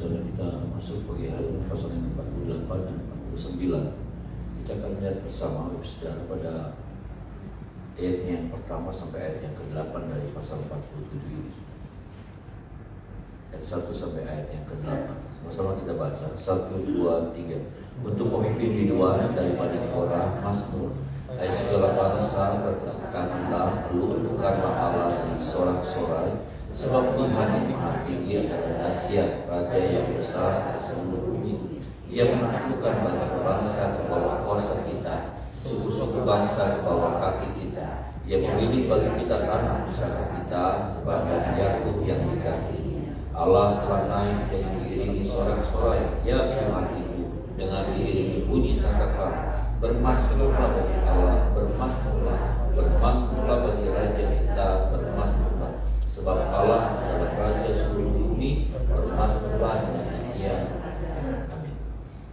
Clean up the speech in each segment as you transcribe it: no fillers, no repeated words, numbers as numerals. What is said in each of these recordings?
saudara kita masuk pagi hari dengan pasal yang 48 dan 49. Kita akan melihat bersama saudara pada ayat yang pertama sampai ayat yang ke-8 dari pasal 47 ini. Ayat 1 sampai ayat yang ke-8. Sama-sama kita baca. 1, 2, 3. Untuk pemimpin biduan dari Bani Korah, Mazmur. Hai segala bangsa, bertepuk tanganlah, luluhkanlah Allah dengan sorak-sorai, sebab Tuhan yang Maha Tinggi adalah dahsyat, Raja yang besar atas seluruh bumi. Ia menaklukkan bangsa-bangsa ke bawah kuasa kita, suku-suku bangsa ke bawah kaki kita. Ia memilih bagi kita tanah pusaka kita, kebanggaan Yakub yang dikasihi. Allah telah naik dengan diiringi sorak-sorai, ya Tuhan itu, dengan diiringi bunyi sangkakala. Bermasmurlah bagi Allah, bermasmurlah, bermasmurlah bagi Raja kita, bermasmurlah. Sebab Allah adalah Raja seluruh bumi, bermasmurlah dengan nyanyian. Amin.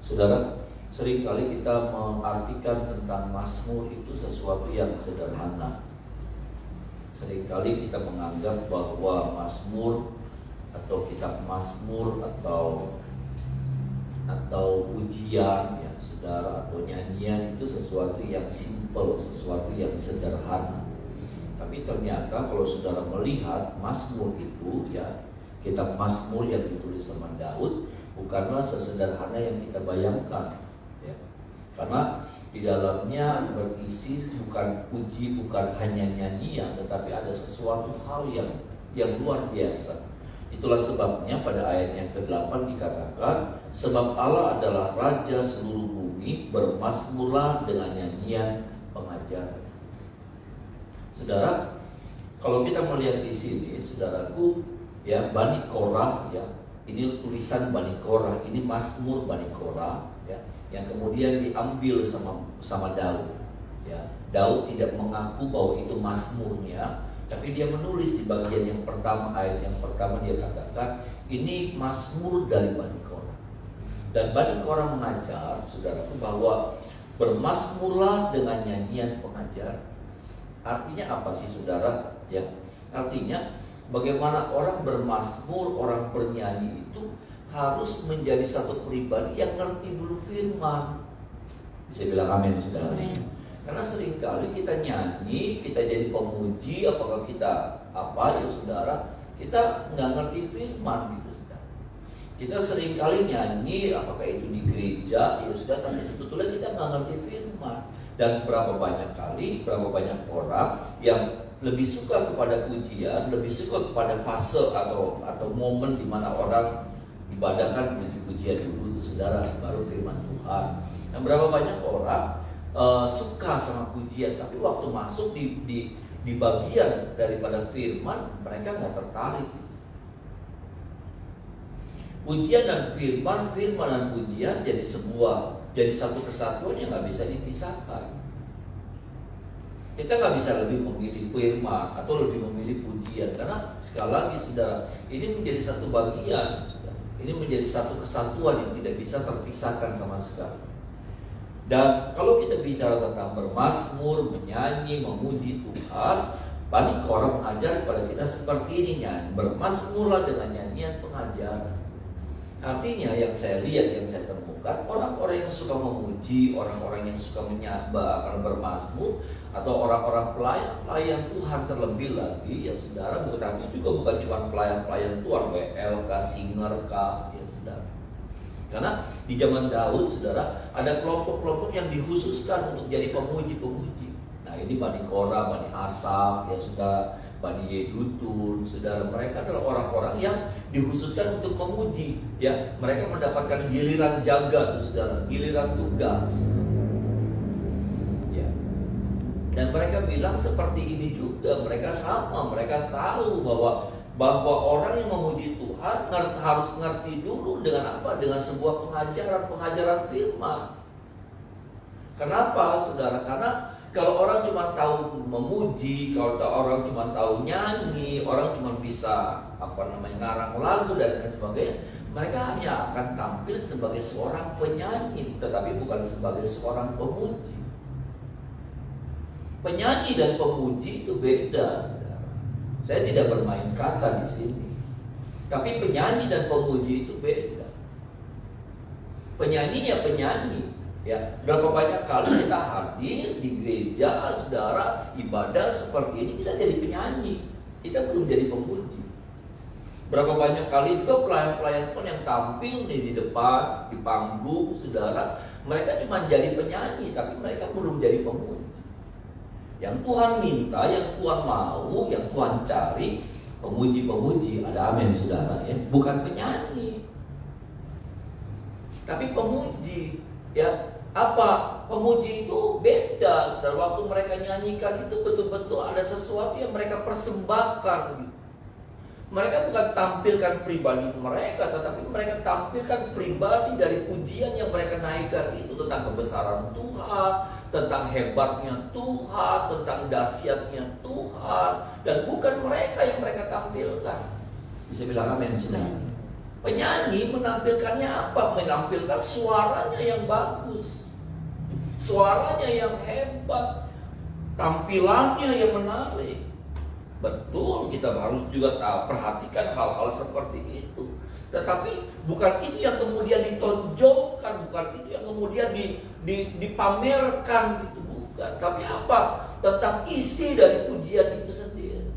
Saudara, seringkali kita mengartikan tentang Mazmur itu sesuatu yang sederhana. Seringkali kita menganggap bahwa Mazmur atau kitab Mazmur atau pujian ya saudara, atau nyanyian itu sesuatu yang simple, sesuatu yang sederhana. Tapi ternyata kalau saudara melihat Mazmur itu ya, kitab Mazmur yang ditulis sama Daud bukanlah sesederhana yang kita bayangkan ya. Karena di dalamnya berisi bukan puji, bukan hanya nyanyian, tetapi ada sesuatu hal yang luar biasa. Itulah sebabnya pada ayat yang ke-8 dikatakan, sebab Allah adalah Raja seluruh bumi, bermasmurlah dengan nyanyian pengajaran. Saudara, kalau kita melihat di sini, saudaraku, ya Bani Korah, ya ini tulisan Bani Korah, ini Mazmur Bani Korah, ya yang kemudian diambil sama Daud. Ya, Daud tidak mengaku bahwa itu Mazmurnya, tapi dia menulis di bagian yang pertama, ayat yang pertama dia katakan, ini Mazmur dari Bani Korah. Dan Bani Korah mengajar, saudaraku, bahwa bermasmurlah dengan nyanyian pengajar. Artinya apa sih saudara? Ya, artinya bagaimana orang bermasmur, orang bernyanyi itu harus menjadi satu pribadi yang ngerti dulu firman. Bisa bilang amin saudara? Amin. Karena seringkali kita nyanyi, kita jadi pemuji, apakah kita apa ya saudara, kita nggak ngerti firman gitu saudara. Kita seringkali nyanyi, apakah itu di gereja ya sudah, tapi sebetulnya kita nggak ngerti firman. Dan berapa banyak orang yang lebih suka kepada pujian, lebih suka kepada fase atau momen di mana orang ibadahkan puji-pujian dulu itu saudara, baru firman Tuhan. Dan berapa banyak orang suka sama pujian, tapi waktu masuk di bagian daripada firman mereka nggak tertarik. Pujian dan firman dan pujian jadi satu kesatuan yang nggak bisa dipisahkan. Kita nggak bisa lebih memilih firman atau lebih memilih pujian, karena sekali lagi saudara, ini menjadi satu bagian, ini menjadi satu kesatuan yang tidak bisa terpisahkan sama sekali. Dan kalau kita bicara tentang bermasmur, menyanyi, memuji Tuhan, Bani Korah mengajar kepada kita seperti ini, nyanyi, bermasmurlah dengan nyanyian pengajaran. Artinya yang saya lihat, yang saya temukan, orang-orang yang suka memuji, orang-orang yang suka menyembah, akan bermasmur, atau orang-orang pelayan Tuhan terlebih lagi, ya saudara, bukan juga cuma pelayan Tuhan, WL, singer, ya saudara. Karena di zaman Daud, saudara, ada kelompok-kelompok yang dikhususkan untuk jadi pemuji-pemuji. Nah ini Bani Korah, Bani Asaf, ya saudara, Bani Yedutun, saudara, mereka adalah orang-orang yang dikhususkan untuk memuji. Ya, mereka mendapatkan giliran jaga, saudara, giliran tugas. Ya. Dan mereka bilang seperti ini juga, mereka sama, mereka tahu bahwa orang yang memuji Tuhan harus ngerti dulu dengan apa? Dengan sebuah pengajaran firman. Kenapa saudara? Karena kalau orang cuma tahu memuji, kalau orang cuma tahu nyanyi, orang cuma bisa ngarang lagu dan lain sebagainya, mereka hanya akan tampil sebagai seorang penyanyi, tetapi bukan sebagai seorang pemuji. Penyanyi dan pemuji itu beda. Saya tidak bermain kata di sini. Tapi penyanyi dan pemuji itu beda. Penyanyi ya penyanyi. Ya, berapa banyak kali kita hadir di gereja, saudara, ibadah seperti ini kita jadi penyanyi. Kita belum jadi pemuji. Berapa banyak kali juga pelayan-pelayan pun yang tampil di depan, di panggung, saudara, mereka cuma jadi penyanyi, tapi mereka belum jadi pemuji. Yang Tuhan minta, yang Tuhan mau, yang Tuhan cari, pemuji-pemuji. Ada amin, saudara, ya, bukan penyanyi, tapi pemuji. Ya, apa? Pemuji itu beda, saudara. Waktu mereka nyanyikan itu betul-betul ada sesuatu yang mereka persembahkan. Mereka bukan tampilkan pribadi mereka, tetapi mereka tampilkan pribadi dari pujian yang mereka naikkan itu tentang kebesaran Tuhan, tentang hebatnya Tuhan, tentang dahsyatnya Tuhan, dan bukan mereka yang mereka tampilkan. Bisa bilang amin, saudara. Penyanyi menampilkannya apa? Menampilkan suaranya yang bagus, suaranya yang hebat, tampilannya yang menarik. Betul, kita harus juga perhatikan hal-hal seperti itu. Tetapi bukan itu yang kemudian ditonjolkan, bukan itu yang kemudian dipamerkan gitu, bukan. Tapi apa? Tentang isi dari pujian itu sendiri.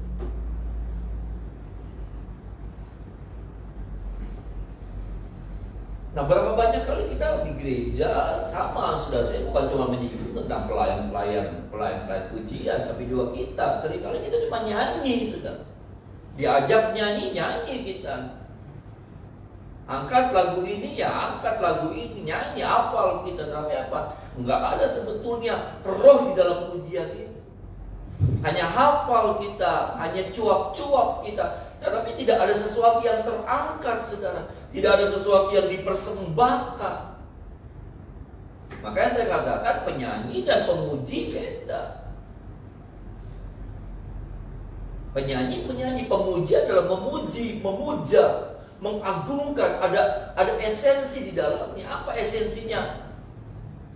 Nah, berapa banyak kali kita di gereja sama, sudah saya bukan cuma menyinggung tentang pelayan pujian, tapi juga kita seringkali kita cuma nyanyi, sudah diajak nyanyi kita, angkat lagu ini ya angkat lagu ini, nyanyi hafal kita, tapi apa? Enggak ada sebetulnya roh di dalam pujian ini. Hanya hafal kita, hanya cuap-cuap kita, tetapi tidak ada sesuatu yang terangkat, saudara. Tidak ada sesuatu yang dipersembahkan. Makanya saya katakan penyanyi dan pemuji beda. Penyanyi, pemuji adalah memuji, memuja, mengagungkan. Ada esensi di dalamnya. Apa esensinya?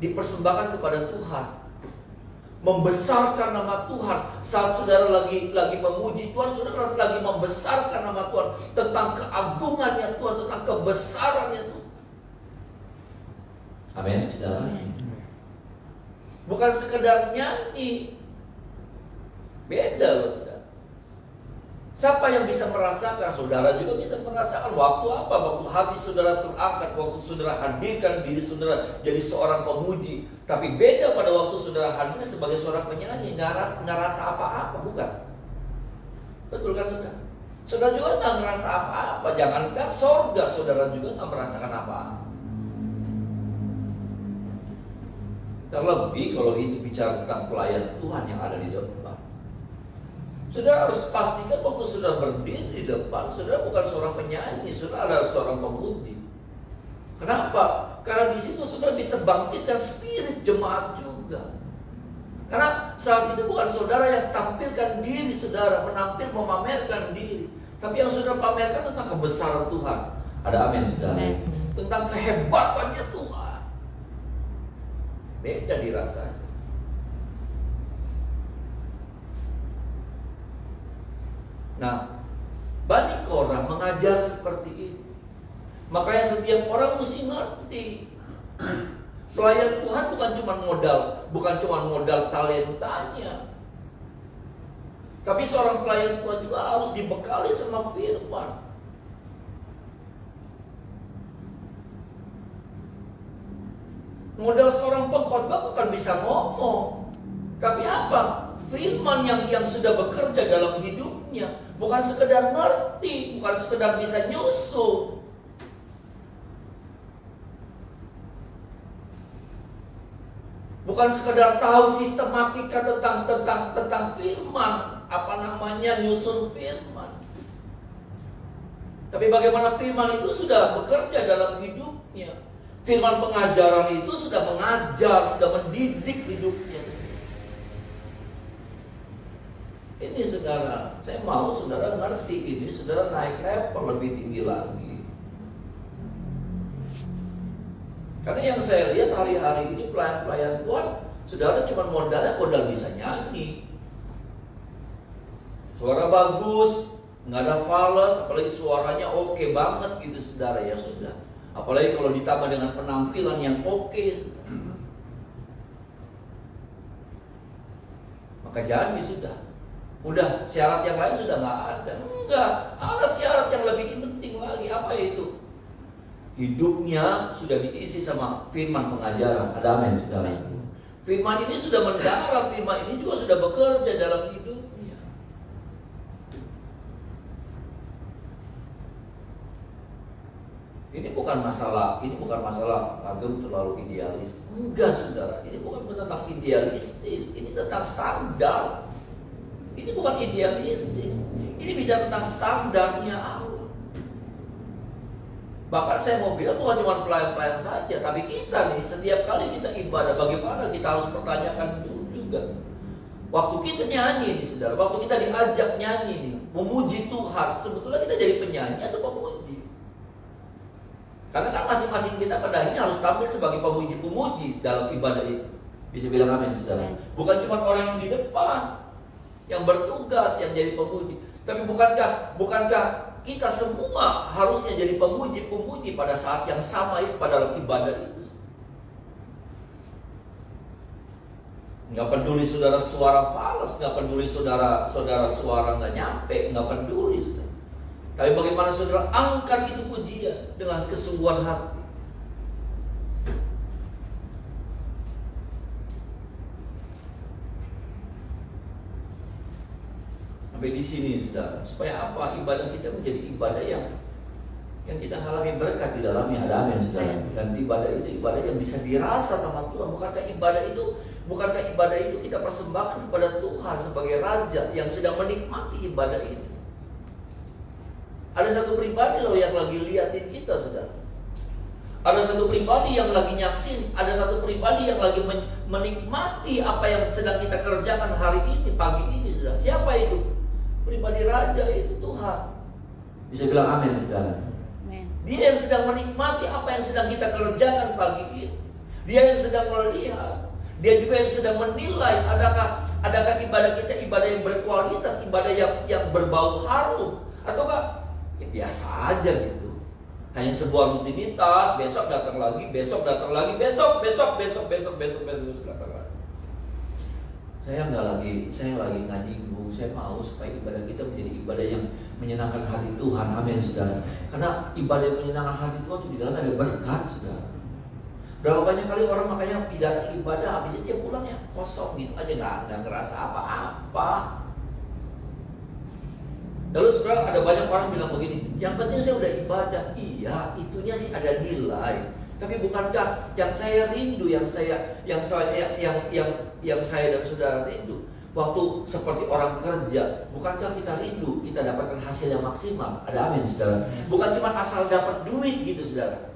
Dipersembahkan kepada Tuhan, membesarkan nama Tuhan. Saat saudara lagi memuji Tuhan, saudara lagi membesarkan nama Tuhan, tentang keagungannya Tuhan, tentang kebesarannya Tuhan. Amin, saudara. Bukan sekedar nyanyi. Beda loh, saudara. Siapa yang bisa merasakan? Saudara juga bisa merasakan. Waktu apa? Waktu hati saudara terangkat, waktu saudara hadirkan diri saudara jadi seorang pemuji. Tapi beda pada waktu saudara hadir sebagai seorang penyanyi, nggak rasa apa-apa, bukan? Betul kan, saudara? Saudara juga nggak ngerasa apa-apa. Jangankan sorga, saudara juga nggak merasakan apa-apa. Terlebih kalau itu bicara tentang pelayan Tuhan yang ada di depan. Saudara harus pastikan waktu saudara berdiri di depan, saudara bukan seorang penyanyi, saudara adalah seorang pemuji. Kenapa? Karena di situ saudara bisa bangkitkan spirit jemaat juga. Karena saat itu bukan saudara yang tampilkan diri saudara, memamerkan diri, tapi yang saudara pamerkan tentang kebesaran Tuhan. Ada amin, saudara. Tentang kehebatannya Tuhan. Beda dirasanya. Nah, Bani Korah mengajar seperti ini. Makanya setiap orang mesti ngerti. Pelayan Tuhan bukan cuma modal talentanya. Tapi seorang pelayan Tuhan juga harus dibekali sama firman. Modal seorang pengkhotbah bukan bisa ngomong, tapi apa? Firman yang sudah bekerja dalam hidupnya. Bukan sekedar ngerti, bukan sekedar bisa nyusul. Bukan sekedar tahu sistematika tentang firman, nyusun firman. Tapi bagaimana firman itu sudah bekerja dalam hidupnya. Firman pengajaran itu sudah mengajar, sudah mendidik hidupnya. Ini saudara, saya mau saudara ngerti ini, saudara naik level lebih tinggi lagi. Karena yang saya lihat hari-hari ini pelayan-pelayan Tuhan, saudara cuma modal bisa nyanyi. Suara bagus, nggak ada fals, apalagi suaranya oke banget gitu saudara, ya sudah. Apalagi kalau ditambah dengan penampilan yang oke, maka jadi sudah. Udah syarat yang lain sudah nggak ada. Enggak, ada syarat yang lebih penting lagi. Apa itu? Hidupnya sudah diisi sama firman pengajaran. Ada amin, saudara. Firman ini sudah mendarat, firman ini juga sudah bekerja dalam hidupnya. Ini bukan masalah agama terlalu idealis. Enggak, saudara. Ini bukan tentang idealistis. Ini tentang standar. Ini bukan idealistis. Ini bicara tentang standarnya Allah. Bahkan saya mau bilang bukan cuma pelayan-pelayan saja, tapi kita nih setiap kali kita ibadah, bagaimana kita harus pertanyakan itu juga. Waktu kita nyanyi nih, saudara, waktu kita diajak nyanyi nih, memuji Tuhan, sebetulnya kita jadi penyanyi atau pemuji? Karena kan masing-masing kita pada akhirnya harus tampil sebagai pemuji-pemuji dalam ibadah itu. Bisa bilang amin, saudara. Bukan cuma orang yang di depan yang bertugas yang jadi pemuji, tapi bukankah kita semua harusnya jadi pemuji-pemuji pada saat yang sama itu pada dalam ibadah itu? Nggak peduli saudara suara falas, nggak peduli saudara suara nggak nyampe, nggak peduli, saudara. Tapi bagaimana saudara angkat itu pujian dengan kesungguhan hati. Sampai di sini, saudara, supaya apa? Ibadah kita menjadi ibadah yang kita alami berkat di dalamnya. Ada amin, saudara. Dan ibadah itu ibadah yang bisa dirasa sama Tuhan. Bukankah ibadah itu kita persembahkan kepada Tuhan sebagai Raja yang sedang menikmati ibadah itu. Ada satu pribadi loh yang lagi liatin kita, saudara. Ada satu pribadi yang lagi nyaksin. Ada satu pribadi yang lagi menikmati apa yang sedang kita kerjakan hari ini, pagi ini, saudara. Siapa itu? Pribadi Raja itu Tuhan. Bisa bilang amin, saudara. Dia yang sedang menikmati apa yang sedang kita kerjakan pagi ini. Dia yang sedang melihat. Dia juga yang sedang menilai adakah ibadah kita ibadah yang berkualitas, ibadah yang berbau harum, ataukah ya biasa aja gitu. Hanya sebuah rutinitas, besok datang lagi, besok datang lagi, besok datang lagi. Saya lagi ngaji dulu. Saya mau supaya ibadah kita menjadi ibadah yang menyenangkan hati Tuhan. Amin, saudara. Karena ibadah yang menyenangkan hati Tuhan itu di dalam ada berkat, saudara. Berapa banyak kali orang makanya datang ibadah, habis itu dia pulangnya kosong gitu aja, nggak ngerasa apa-apa. Lalu sekarang ada banyak orang bilang begini, yang penting saya udah ibadah. Iya, itunya sih ada nilai. Tapi bukankah yang saya rindu, yang saya dan saudara rindu, waktu seperti orang kerja, bukankah kita rindu kita dapatkan hasil yang maksimal? Ada amin, saudara. Bukan cuma asal dapat duit gitu, saudara.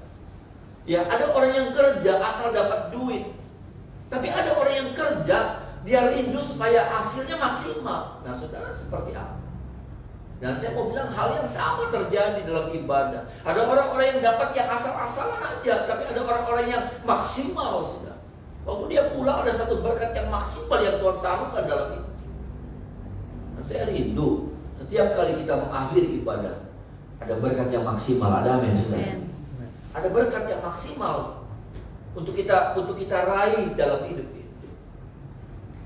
Ya, ada orang yang kerja asal dapat duit. Tapi ada orang yang kerja, dia rindu supaya hasilnya maksimal. Nah, saudara seperti apa? Dan saya mau bilang hal yang sama terjadi dalam ibadah. Ada orang-orang yang dapat yang asal-asalan aja, tapi ada orang-orang yang maksimal, saudara. Waktu dia pulang ada satu berkat yang maksimal yang Tuhan taruhkan dalam itu. Nah, saya rindu setiap kali kita mengakhiri ibadah ada berkat yang maksimal. Ada amin, saudara. Ada berkat yang maksimal untuk kita raih dalam hidup itu.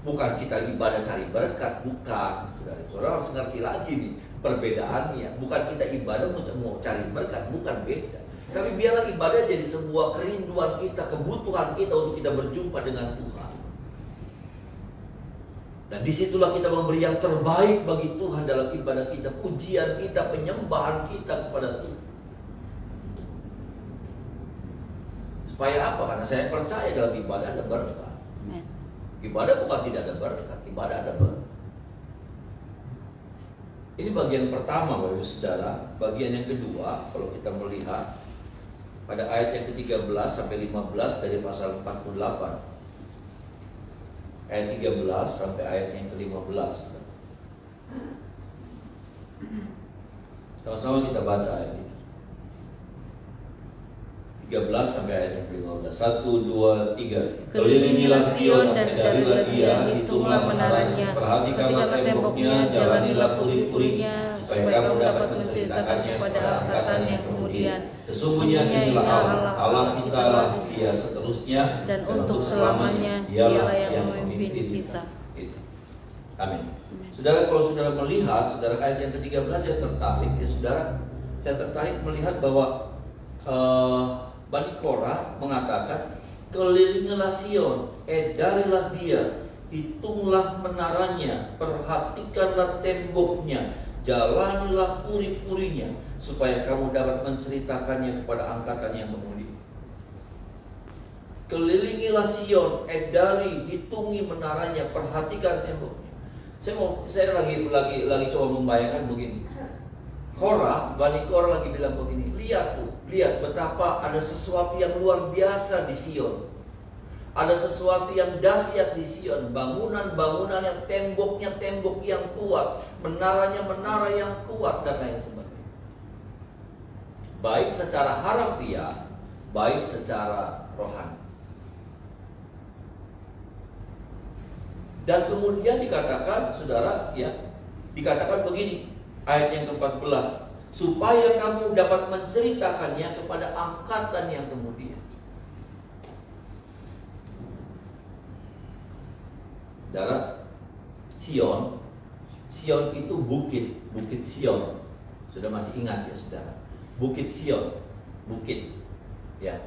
Bukan kita ibadah cari berkat, bukan. Saudara harus ngerti lagi nih perbedaannya. Bukan kita ibadah mau cari berkat, bukan, beda. Tapi biarlah ibadah jadi sebuah kerinduan kita, kebutuhan kita untuk kita berjumpa dengan Tuhan. Dan disitulah kita memberi yang terbaik bagi Tuhan dalam ibadah kita, pujian kita, penyembahan kita kepada Tuhan. Supaya apa? Karena saya percaya dalam ibadah ada berkat. Ibadah bukan tidak ada berkat, ibadah ada berkat. Ini bagian pertama, Bapak Ibu Saudara. Bagian yang kedua, kalau kita melihat pada ayat yang ke-13 sampai 15 dari pasal 48. Ayat 13 sampai ayat yang ke-15. Sama-sama kita baca ayat ini. 13 sampai ayat yang ke-15. 1, 2, 3. Kelilinglah Sion dan kedarilah dia, hitunglah menaranya, perhatikanlah temboknya, jalanilah puri-purinya, supaya kamu dapat menceritakan kepada angkatan yang kemudian. Sesungguhnya inilah Allah kita lah Dia seterusnya, dan untuk selamanya Dialah yang memimpin kita. Amin. Saudara, kalau saudara melihat, saudara, ayat yang ke-13 saya tertarik ya saudara. Saya tertarik melihat bahwa Bani Korah mengatakan, kelilingilah Sion, edarilah dia, hitunglah menaranya, perhatikanlah temboknya, jalanilah puri-purinya, supaya kamu dapat menceritakannya kepada angkatan yang kemudian. Kelilingilah Sion, edari, hitungi menaranya, perhatikan temboknya. Saya lagi coba membayangkan begini. Bani Korah lagi bilang begini, lihat betapa ada sesuatu yang luar biasa di Sion. Ada sesuatu yang dahsyat di Sion, bangunan-bangunan yang temboknya tembok yang kuat, menaranya menara yang kuat, dan lain sebagainya. Baik secara harafiah, baik secara rohani. Dan kemudian dikatakan, saudara, ya, dikatakan begini, ayat yang ke-14, supaya kamu dapat menceritakannya kepada angkatan yang kemudian. Saudara, Sion itu bukit Sion. Sudah masih ingat ya saudara? Bukit Sion, bukit, ya,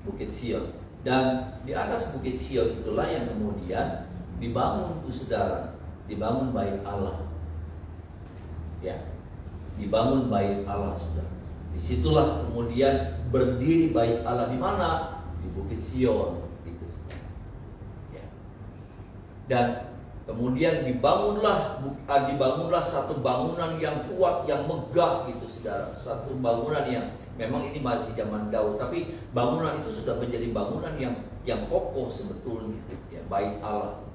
bukit Sion. Dan di atas bukit Sion itulah yang kemudian dibangun, saudara, dibangun bait Allah, ya, dibangun bait Allah, saudara. Disitulah kemudian berdiri bait Allah di mana? Di bukit Sion. Dan kemudian dibangunlah satu bangunan yang kuat, yang megah gitu saudara. Satu bangunan yang memang ini masih zaman Daud, tapi bangunan itu sudah menjadi bangunan yang kokoh sebetulnya, ya, bait Allah.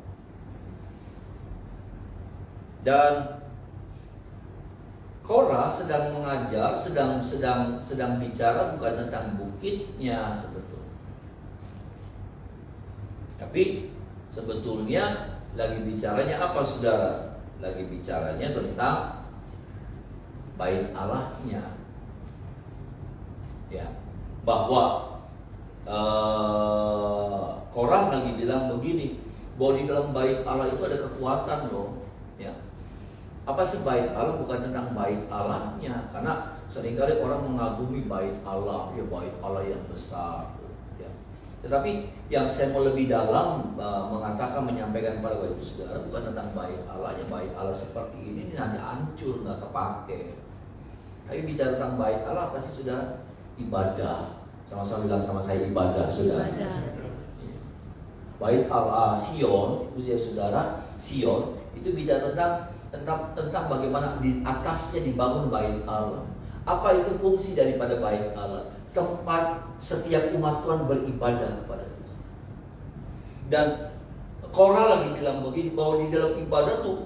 Dan Korah sedang mengajar, sedang bicara bukan tentang bukitnya sebetulnya, tapi sebetulnya lagi bicaranya apa saudara? Lagi bicaranya tentang bait Allahnya, ya, bahwa Korah lagi bilang begini, bahwa di dalam bait Allah itu ada kekuatan loh, ya. Apa sih bait Allah? Bukan tentang bait Allahnya, karena seringkali orang mengagumi bait Allah, ya, bait Allah yang besar. Tetapi yang saya mau lebih dalam menyampaikan kepada Bapak Ibu Saudara bukan tentang bait Allah, ya, bait Allah seperti ini nanti hancur, nggak kepake. Tapi bicara tentang bait Allah apa sih saudara? Ibadah. Sama-sama bilang sama saya, ibadah, saudara. Bait Allah, Sion, itu ya saudara, Sion itu bicara tentang bagaimana di atasnya dibangun bait Allah. Apa itu fungsi daripada bait Allah? Tempat setiap umat Tuhan beribadah kepada Tuhan. Dan Korah lagi bilang begini, bahwa di dalam ibadah tuh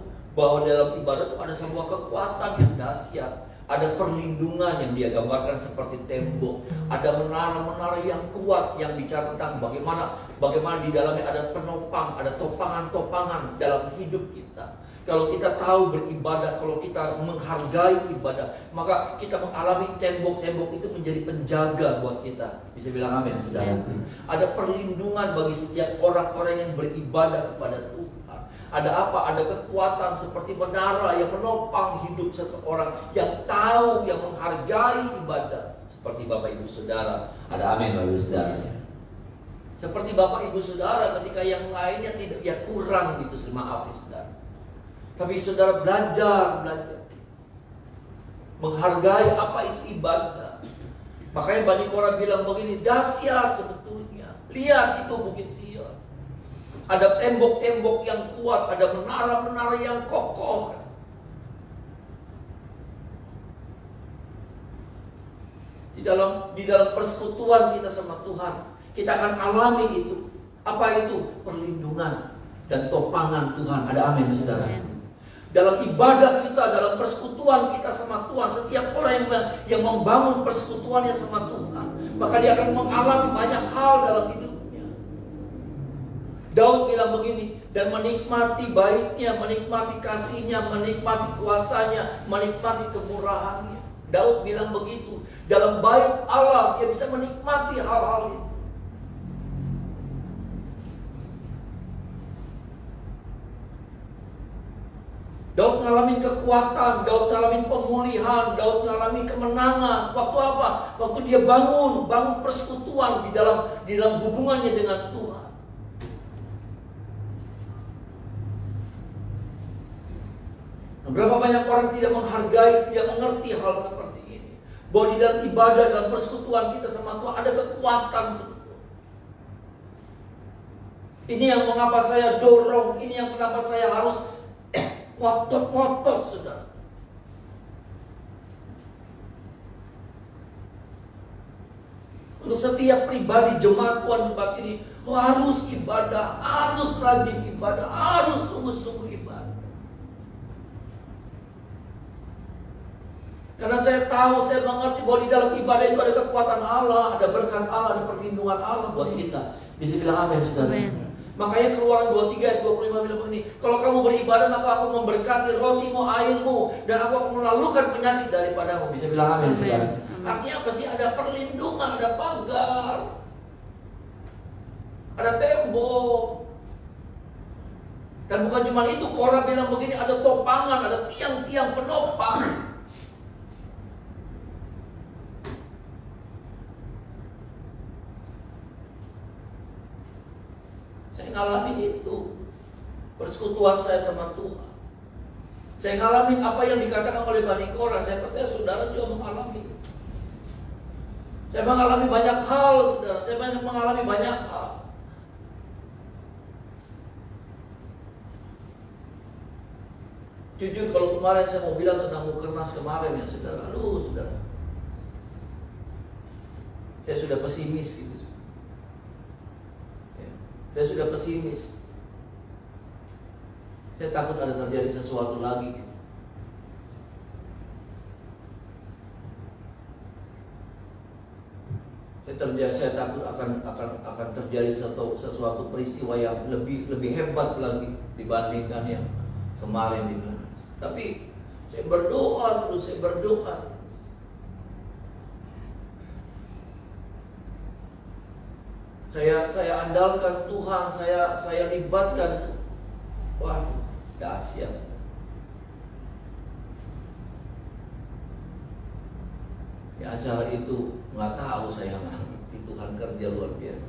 ada sebuah kekuatan yang dahsyat. Ada perlindungan yang dia gambarkan seperti tembok. Ada menara-menara yang kuat yang bicara tentang bagaimana di dalamnya ada penopang, ada topangan-topangan dalam hidup kita. Kalau kita tahu beribadah, kalau kita menghargai ibadah, maka kita mengalami tembok-tembok itu menjadi penjaga buat kita. Bisa bilang amin, saudara. Ada perlindungan bagi setiap orang-orang yang beribadah kepada Tuhan. Ada apa? Ada kekuatan seperti menara yang menopang hidup seseorang yang tahu, yang menghargai ibadah. Seperti Bapak Ibu Saudara. Ada amin, Bapak Ibu Saudara. Seperti Bapak Ibu Saudara ketika yang lainnya tidak, ya kurang gitu, maaf ya saudara. Tapi saudara belajar menghargai apa itu ibadah. Makanya Bani Korah bilang begini, dahsyat sebetulnya. Lihat itu bukit Sion. Ada tembok-tembok yang kuat, ada menara-menara yang kokoh. Di dalam persekutuan kita sama Tuhan, kita akan alami itu. Apa itu? Perlindungan dan topangan Tuhan. Ada amin, saudara. Dalam ibadah kita, dalam persekutuan kita sama Tuhan, setiap orang yang membangun persekutuannya sama Tuhan, maka dia akan mengalami banyak hal dalam hidupnya. Daud bilang begini, dan menikmati baiknya, menikmati kasihnya, menikmati kuasanya, menikmati kemurahannya. Daud bilang begitu, dalam bait Allah dia bisa menikmati hal-hal itu. Daud ngalamin kekuatan, Daud ngalamin pemulihan, Daud ngalamin kemenangan. Waktu apa? Waktu dia bangun persekutuan di dalam hubungannya dengan Tuhan. Berapa banyak orang tidak menghargai, tidak mengerti hal seperti ini. Bahwa di dalam ibadah, dalam persekutuan kita sama Tuhan ada kekuatan sebetulnya. Ini yang mengapa saya dorong, ini yang kenapa saya harus ngotot-ngotot, saudara. Untuk setiap pribadi jemaat Tuhan tempat ini harus ibadah, harus rajin ibadah, harus sungguh-sungguh ibadah. Karena saya tahu, saya mengerti bahwa di dalam ibadah itu ada kekuatan Allah, ada berkat Allah, ada perlindungan Allah buat kita. Bisa bilang amin, saudara. Makanya Keluaran 23 ayat 25 bilang begini, kalau kamu beribadah maka aku memberkati rotimu, airmu, dan aku akan melalukan penyakit daripadamu. Bisa bilang amin, saudara. Artinya apa sih? Ada perlindungan, ada pagar, ada tembok. Dan bukan cuma itu, Korah bilang begini, ada topangan, ada tiang-tiang penopang. Saya ngalamin itu, persekutuan saya sama Tuhan. Saya ngalamin apa yang dikatakan oleh Bani Korah. Saya percaya saudara juga mengalami. Saya mengalami banyak hal, saudara. Saya mengalami banyak hal. Jujur kalau kemarin saya mau bilang tentang Mukernas kemarin ya saudara. Aduh saudara, saya sudah pesimis gitu. Saya sudah pesimis. Saya takut ada terjadi sesuatu lagi. Saya takut akan terjadi sesuatu peristiwa yang lebih hebat lagi dibandingkan yang kemarin itu. Tapi saya berdoa terus, saya berdoa. Saya andalkan Tuhan, saya libatkan. Wah, dahsyat. Di acara itu nggak tahu saya ngerti Tuhan kerja luar biasa.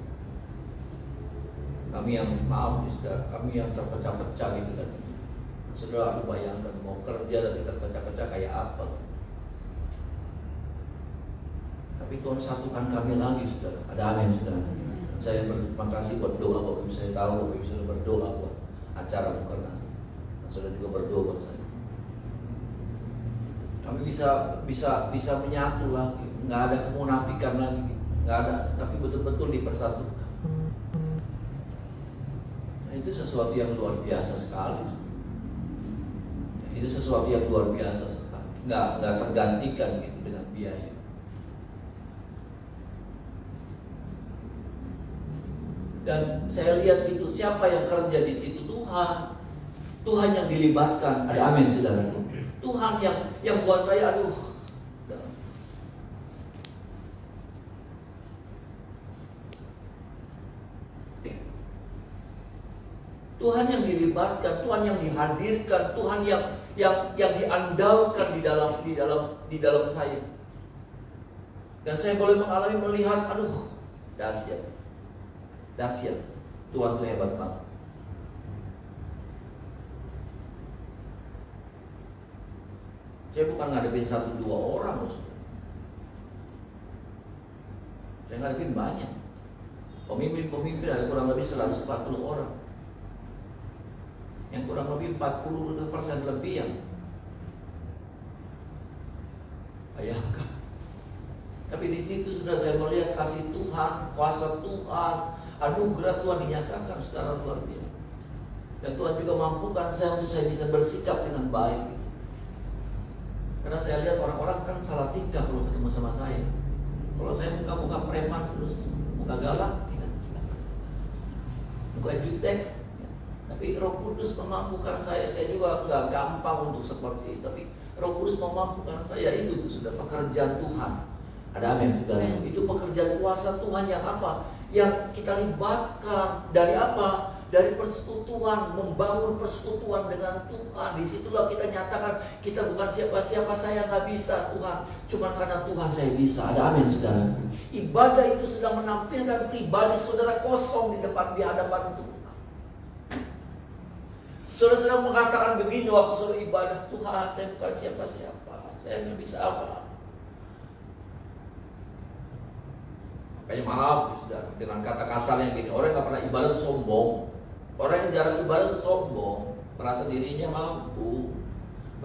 Kami yang maaf saudara, kami yang terpecah-pecah gitu kan. Saudara bayangkan mau kerja dan terpecah-pecah kayak apa. Tapi Tuhan satukan kami lagi saudara. Ada amin saudara. Saya berterima kasih buat doa Bapak Ibu. Saya tahu Bapak Ibu sudah berdoa buat acara Mukernas. Sudah juga berdoa buat saya. Kami bisa menyatu lagi, nggak ada kemunafikan lagi, nggak ada, tapi betul-betul dipersatukan. Nah, itu sesuatu yang luar biasa sekali. Itu sesuatu yang luar biasa sekali. Nggak tergantikan gitu dengan biaya. Dan saya lihat itu siapa yang kerja di situ? Tuhan yang dilibatkan. Ada amin saudara. Tuhan yang buat saya aduh. Tuhan yang dilibatkan, Tuhan yang dihadirkan, Tuhan yang diandalkan di dalam saya. Dan saya boleh melihat aduh, dahsyat. Dahsyat. Tuhan itu hebat banget. Saya bukan ngadepin 1-2 orang loh. Saya ngadepin banyak. Pemimpin ada kurang lebih 140 orang. Yang kurang lebih 40% lebih yang bayangkan. Tapi di situ sudah saya melihat kasih Tuhan, kuasa Tuhan, anugerah Tuhan dinyatakan secara luar biasa. Dan Tuhan juga mampukan saya untuk saya bisa bersikap dengan baik. Karena saya lihat orang-orang kan salah tingkah kalau ketemu sama saya. Kalau saya muka-muka preman terus, muka galak, muka jutek, Tapi Roh Kudus memampukan saya juga nggak gampang untuk seperti itu. Tapi Roh Kudus memampukan saya, itu sudah pekerjaan Tuhan. Ada amin. Itu pekerjaan kuasa Tuhan yang apa? Yang kita libatkan dari apa? Dari persekutuan, membangun persekutuan dengan Tuhan. Disitulah kita nyatakan kita bukan siapa-siapa, saya nggak bisa Tuhan, cuma karena Tuhan saya bisa. Ada amin saudara. Ibadah itu sedang menampilkan pribadi saudara kosong di hadapan Tuhan. Saudara sedang mengatakan begini waktu saudara ibadah, Tuhan saya bukan siapa-siapa, saya nggak bisa apa. Makanya maaf saudara, dengan kata kasar yang gini, orang nggak pernah ibadah sombong. Orang yang jarang ibadah sombong, merasa dirinya mampu,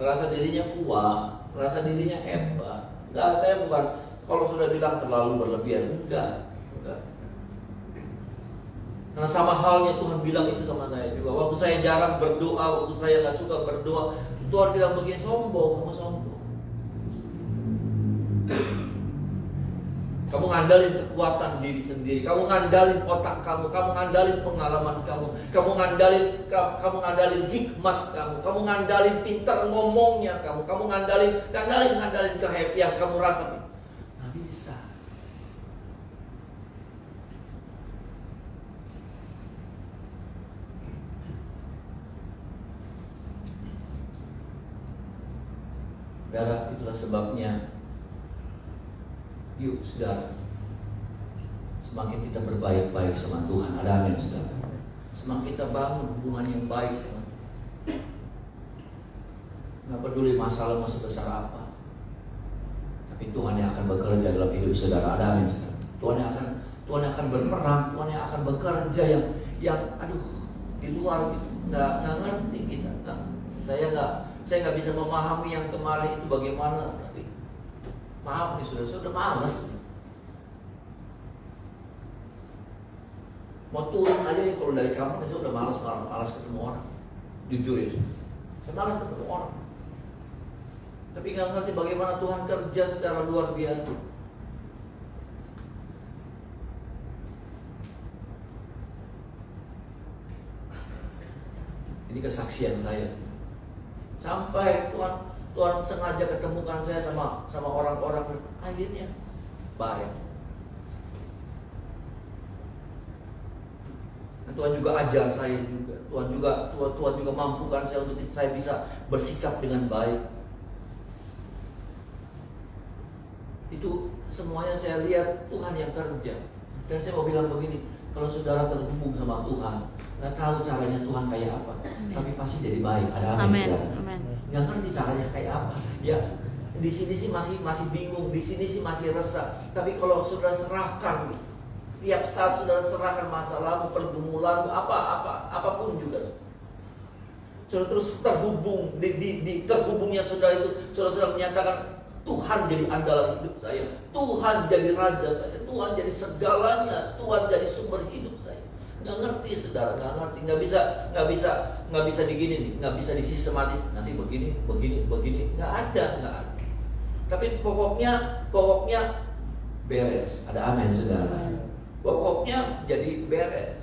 merasa dirinya kuat, merasa dirinya hebat. Enggak, saya bukan, kalau sudah bilang terlalu berlebihan, enggak. Karena sama halnya Tuhan bilang itu sama saya juga. Waktu saya jarang berdoa, waktu saya nggak suka berdoa, Tuhan bilang begini, sombong, kamu sombong. Kamu ngandalin kekuatan diri sendiri, kamu ngandalin otak kamu ngandalin pengalaman kamu ngandalin hikmat kamu ngandalin pintar ngomongnya kamu ngandalin kehappyan kamu rasa. Nggak bisa. Saudara, itulah sebabnya yuk saudara, semakin kita berbaik-baik sama Tuhan. Ada amin saudara. Semakin kita bangun hubungan yang baik sama Tuhan. Nggak peduli masalah mau sebesar apa, tapi Tuhan yang akan bekerja dalam hidup saudara. Ada amin saudara. Tuhan yang akan berperang, Tuhan yang akan bekerja yang di luar gitu. Nggak ngerti kita. Saya nggak bisa memahami yang kemarin itu bagaimana. Tapi maaf nih saya udah malas. Mau turun aja nih kalau dari kampung saya udah malas ketemu orang. Jujur ya, saya malas ketemu orang. Tapi nggak ngerti bagaimana Tuhan kerja secara luar biasa. Ini kesaksian saya. Sampai Tuhan sengaja ketemukan saya sama orang-orang, akhirnya baik. Tuhan juga ajar saya juga. Tuhan juga mampukan saya untuk saya bisa bersikap dengan baik. Itu semuanya saya lihat Tuhan yang kerja. Dan saya mau bilang begini, kalau saudara terhubung sama Tuhan, nggak tahu caranya Tuhan kayak apa, tapi pasti jadi baik. Ada amin. Nggak ngerti caranya kayak apa. Ya, di sini sih masih bingung, di sini sih masih resah. Tapi kalau sudah serahkan, tiap saat sudah serahkan masalahmu, pergumulanmu, apapun juga, sudah terus terhubung di terhubungnya saudara itu, sudah menyatakan Tuhan jadi andalan hidup saya, Tuhan jadi raja saya, Tuhan jadi segalanya, Tuhan jadi sumber hidup saya. Nggak ngerti saudara, nggak bisa digini nih, nggak bisa disistematis. Nanti begini, nggak ada. Tapi pokoknya beres. Ada amin saudara. Pokoknya jadi beres.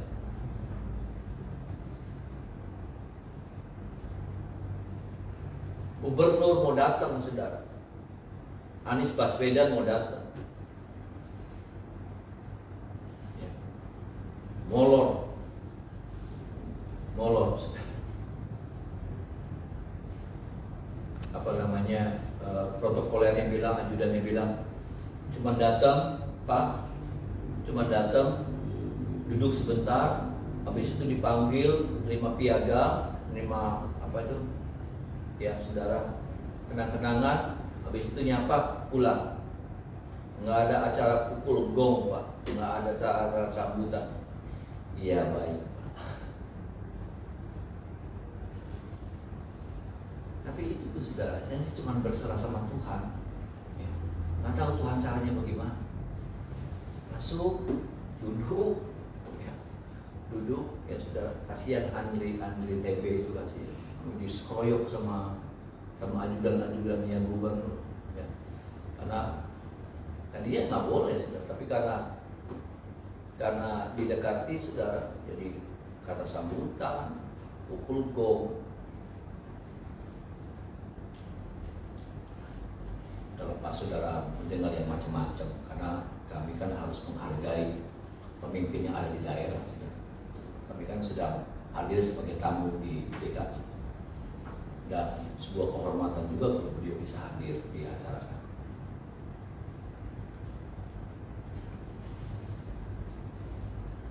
Gubernur mau datang saudara, Anies Baswedan mau datang. Molor. Apa namanya, protokolernya bilang, ajudannya bilang, cuma datang, Pak, duduk sebentar, habis itu dipanggil, terima piagam, terima apa itu, ya saudara, kenang-kenangan, habis itu nyapa, pulang. Nggak ada acara pukul gong, Pak, nggak ada acara sambutan. Iya baik. Tapi itu saudara, saya sih cuma berserah sama Tuhan. Ya. Nggak tahu Tuhan caranya bagaimana. Masuk, duduk, ya saudara. Kasihan Andri TB itu kasih diskroyok sama ajudan yang gubernur. Ya. Karena tadinya nggak boleh saudara, tapi karena didekati saudara, jadi kata sambutan, pukul gong. Terlepas saudara mendengar yang macam-macam, karena kami kan harus menghargai pemimpin yang ada di daerah. Kami kan sedang hadir sebagai tamu di DKI, dan sebuah kehormatan juga kalau beliau bisa hadir di acara kami.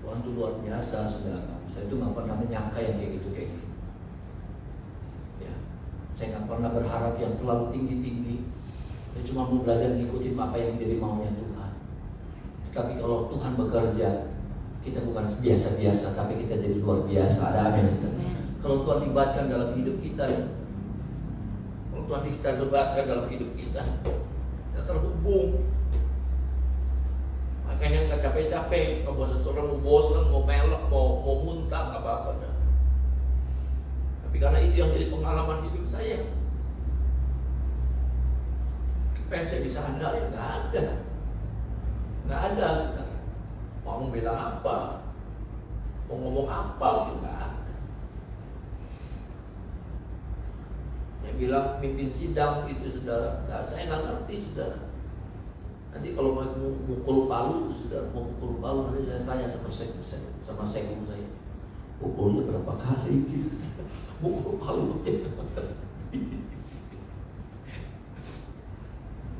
Tuhan itu luar biasa, saudara. Saya itu nggak pernah menyangka yang kayak gitu. Ya, saya nggak pernah berharap yang terlalu tinggi-tinggi. Saya cuma mau belajar ngikutin apa yang menjadi maunya Tuhan. Tapi kalau Tuhan bekerja, kita bukan biasa-biasa, tapi kita jadi luar biasa. Ada amin. Kalau Tuhan libatkan dalam hidup kita, kalau Tuhan kita libatkan dalam hidup kita terhubung. Makanya nggak capek-capek, kalau seseorang mau bosan, mau melek, mau muntah, nggak apa-apa. Tapi karena itu yang jadi pengalaman hidup saya. Apa yang saya bisa andalin? Nggak ada. Nggak ada, saudara. Mau bilang apa? Mau ngomong apa? Nggak ada. Yang bilang pimpin sidang itu, saudara. Nggak, saya nggak ngerti, saudara. Nanti kalau mau mukul palu, saudara, mau mukul palu, nanti saya tanya sama sekung saya, pukulnya berapa kali gitu. Mukul palu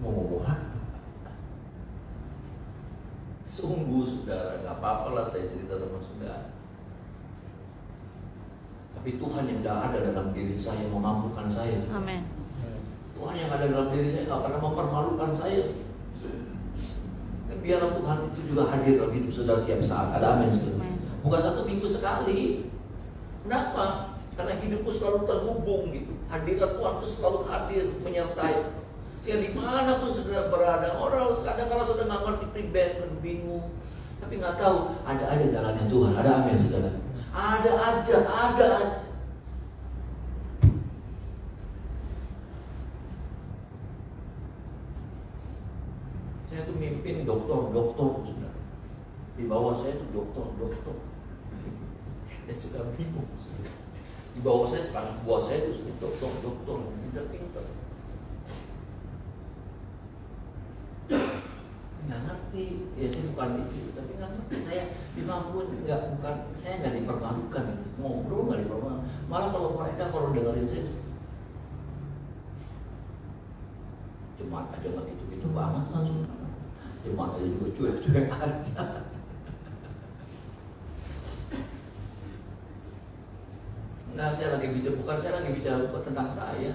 mau ngomong apa? Sungguh, saudara, nggak apa-apa lah saya cerita sama saudara. Tapi Tuhan yang ada dalam diri saya memampukan saya. Amin. Tuhan yang ada dalam diri saya nggak pernah mempermalukan saya. Dan biarlah Tuhan itu juga hadir dalam hidup saudara tiap saat. Ada amin, saudara. Bukan 1 minggu sekali. Kenapa? Karena hidupku selalu terhubung gitu. Hadirat Tuhan itu selalu hadir menyertai. Sehingga dimanapun saudara berada, orang kadang-kadang sudah nggak ngerti pribadi, bingung, tapi nggak tahu ada aja jalannya Tuhan. Ada amin, saudara. Ada aja. Saya tuh mimpin dokter, saudara. Di bawah saya tuh dokter. Saya suka bingung, saudara. Di bawah saya, anak buah saya tuh dokter, pintar. Nggak ngerti, ya saya bukan itu, tapi nggak ngerti. Saya dimampuin, saya nggak dipermalukan, ngobrol nggak dipermalukan. Malah kalau dengerin saya, jemaat aja nggak gitu banget langsung. Jemaat aja juga cuek aja. Nggak, saya lagi bicara tentang saya,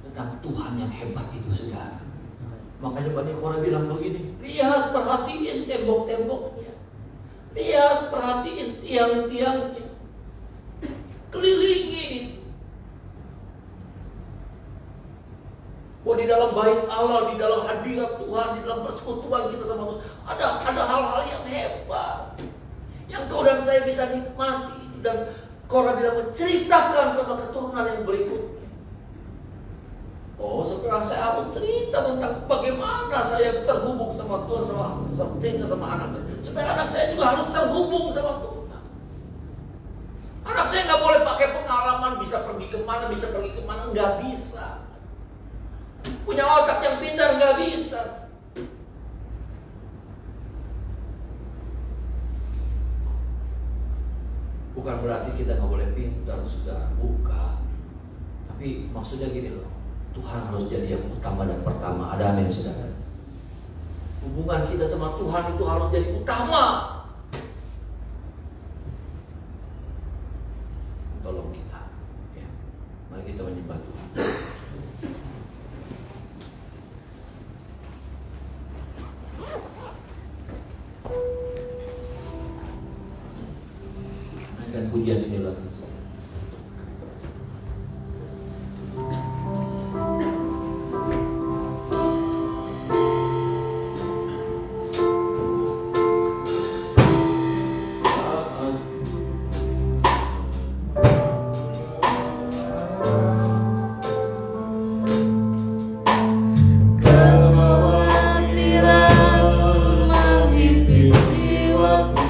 tentang Tuhan yang hebat itu, saudara. Makanya Bani Korah bilang begini, lihat, perhatiin tembok-temboknya, lihat, perhatiin tiang-tiangnya, kelilingi. Bahwa di dalam bait Allah, di dalam hadirat Tuhan, di dalam persekutuan kita sama Tuhan, ada hal-hal yang hebat, yang kau dan saya bisa nikmati. Dan Korah bilang menceritakan sama keturunan yang berikutnya. Oh, sekarang saya harus cerita tentang bagaimana saya terhubung sama Tuhan, sama anak saya. Supaya anak saya juga harus terhubung sama Tuhan. Anak saya nggak boleh pakai pengalaman bisa pergi kemana, nggak bisa. Punya otak yang pintar, nggak bisa. Bukan berarti kita nggak boleh pintar, sudah, bukan. Tapi maksudnya gini loh. Tuhan harus jadi yang utama dan pertama. Ada amin, saudara. Hubungan kita sama Tuhan itu harus jadi utama. Tolong kita, ya. Mari kita menyembah Tuhan. Dan pujian ini lagi. Menghimpit jiwaku.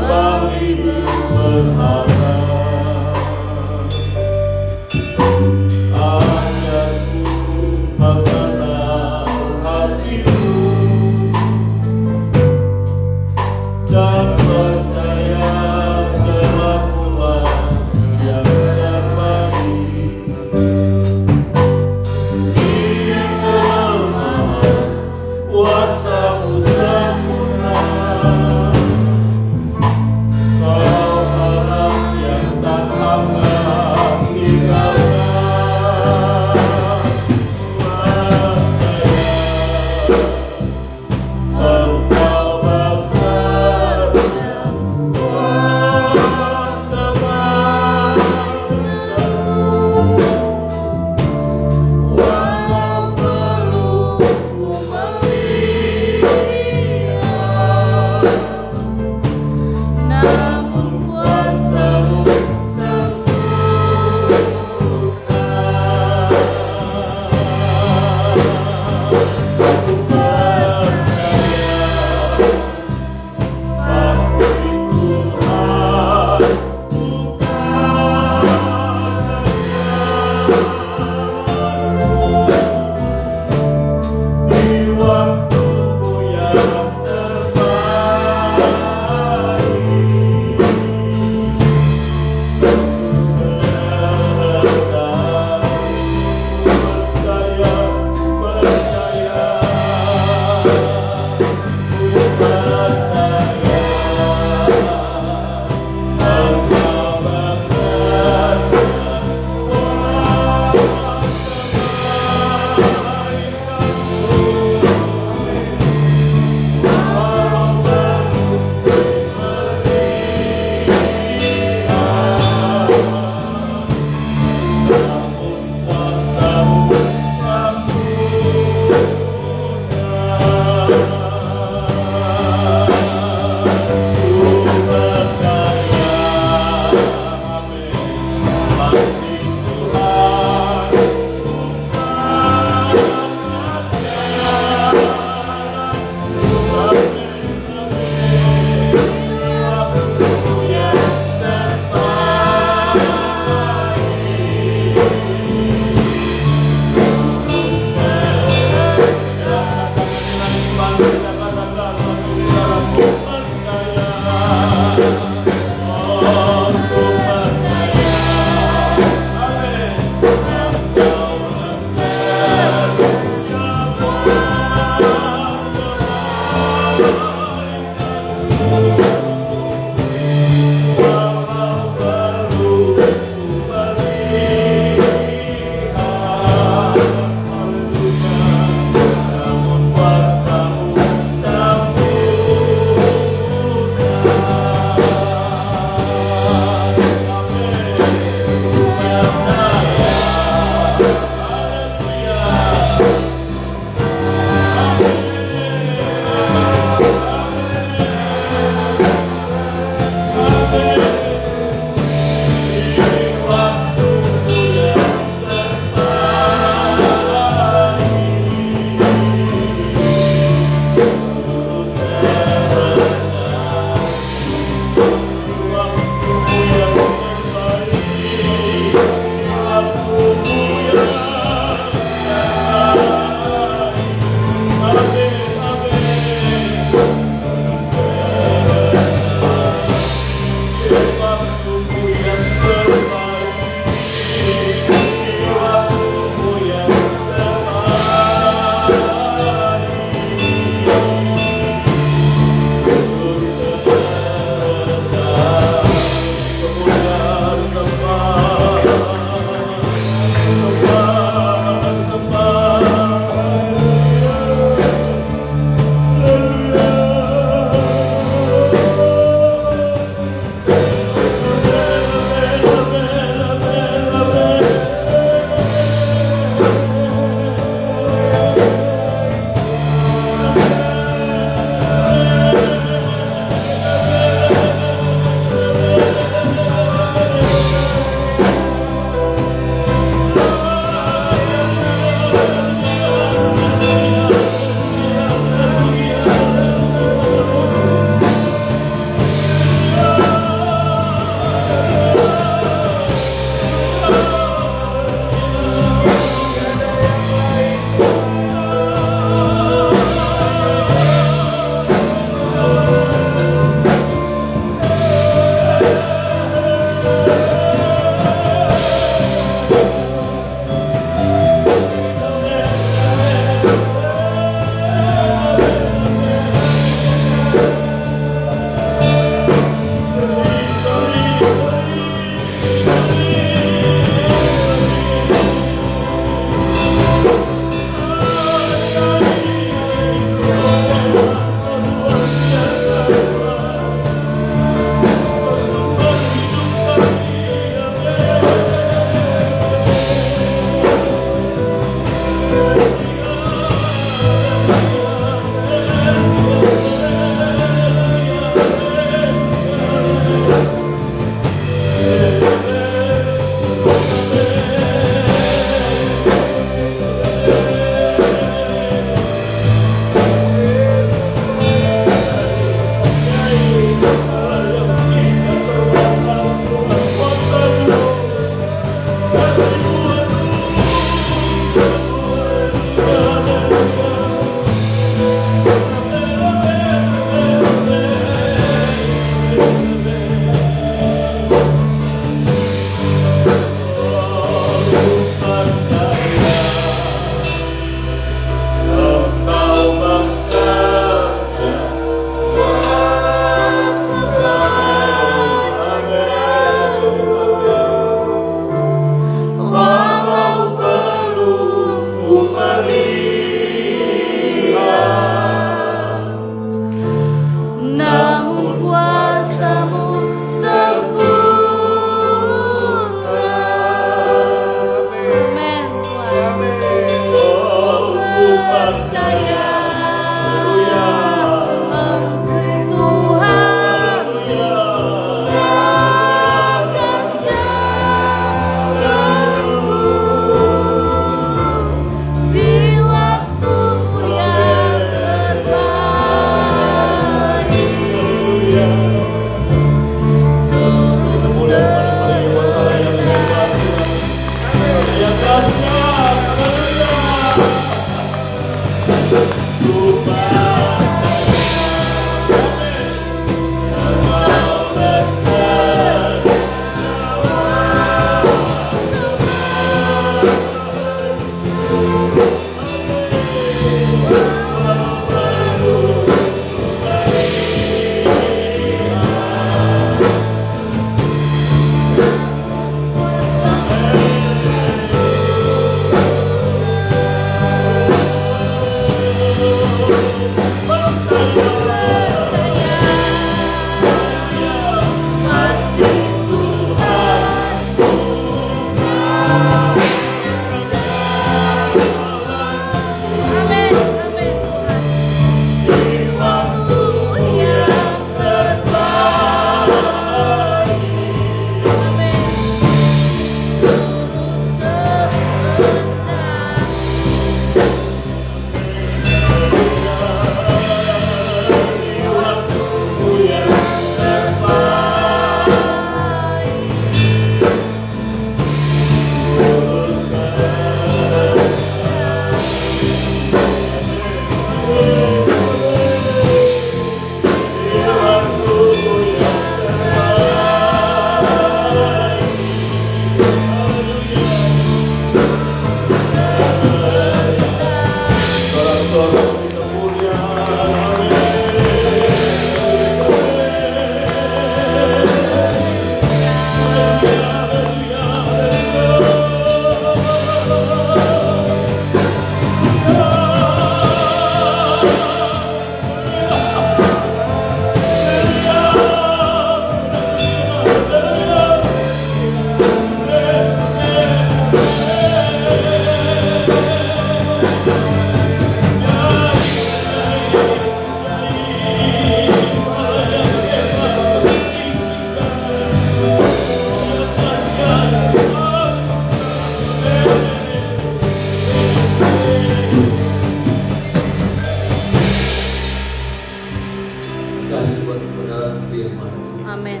kebenaran firman. Amin.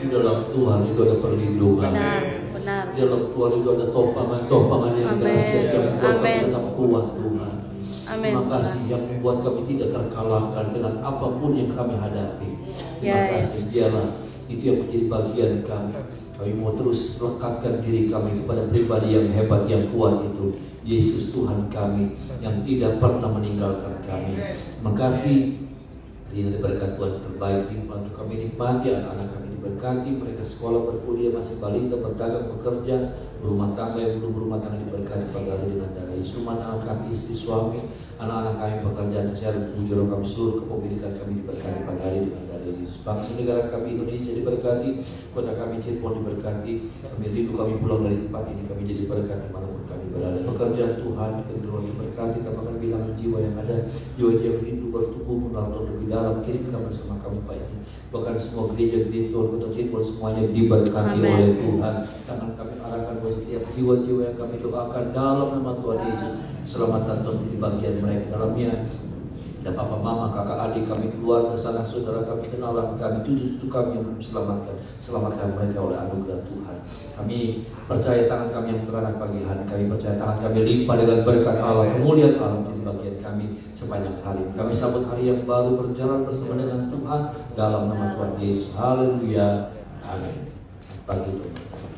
Di dalam Tuhan itu ada perlindungan. Benar, benar. Di dalam Tuhan itu ada topangan-topangan yang Amin. dahsyat yang membuat kami Amin. tetap kuat, Tuhan. Amin. Terima kasih yang membuat kami tidak terkalahkan dengan apapun yang kami hadapi. Terima kasih, dialah itu yang menjadi bagian kami. Kami mau terus melekatkan diri kami kepada pribadi yang hebat, yang kuat itu, Yesus Tuhan kami yang tidak pernah meninggalkan kami. Terima kasih. Ini berkat Tuhan terbaik untuk kami nikmati, anak-anak kami diberkati, mereka sekolah, berkuliah, masih balita, berdagang, bekerja, berumah tangga yang belum berumah tangga diberkati pada hari dengan darah Yesus. Rumah tangga kami, istri, suami, anak-anak kami, pekerjaan, kesehatan, tujuan kami, seluruh kepemilikan kami diberkati pada hari dengan darah Yesus. Bangsa negara kami Indonesia diberkati, kota kami Cirebon diberkati, kami rindu kami pulang dari tempat ini, kami jadi berkat dimanapun kami berada. Pekerjaan Tuhan, keturunan diberkati, tambahkan bilangan jiwa yang ada, jiwa-jiwa rindu bertumbuh melalui lebih dalam, kirimkan bersama kami Pak ini. Bahkan semua gereja-gereja Tuhan, kota Cirebon semuanya diberkati oleh Tuhan. Tangan kami arahkan buat setiap jiwa-jiwa yang kami doakan dalam nama Tuhan Yesus. Selamatan Tuhan menjadi bagian mereka dalamnya. Dan papa, mama, kakak, adik kami, keluarga, sanak saudara kami, kenalan kami, cucu-cucu kami yang belum diselamatkan, selamatkan mereka oleh anugerah Tuhan. Kami percaya tangan kami yang teranak pagi hari, kami percaya tangan kami limpah dengan berkat Allah, kemuliaan Allah menjadi bagian kami sepanjang hari. Kami sambut hari yang baru, berjalan bersama dengan Tuhan dalam nama Tuhan Yesus. Haleluya. Amin. Pagi Tuhan.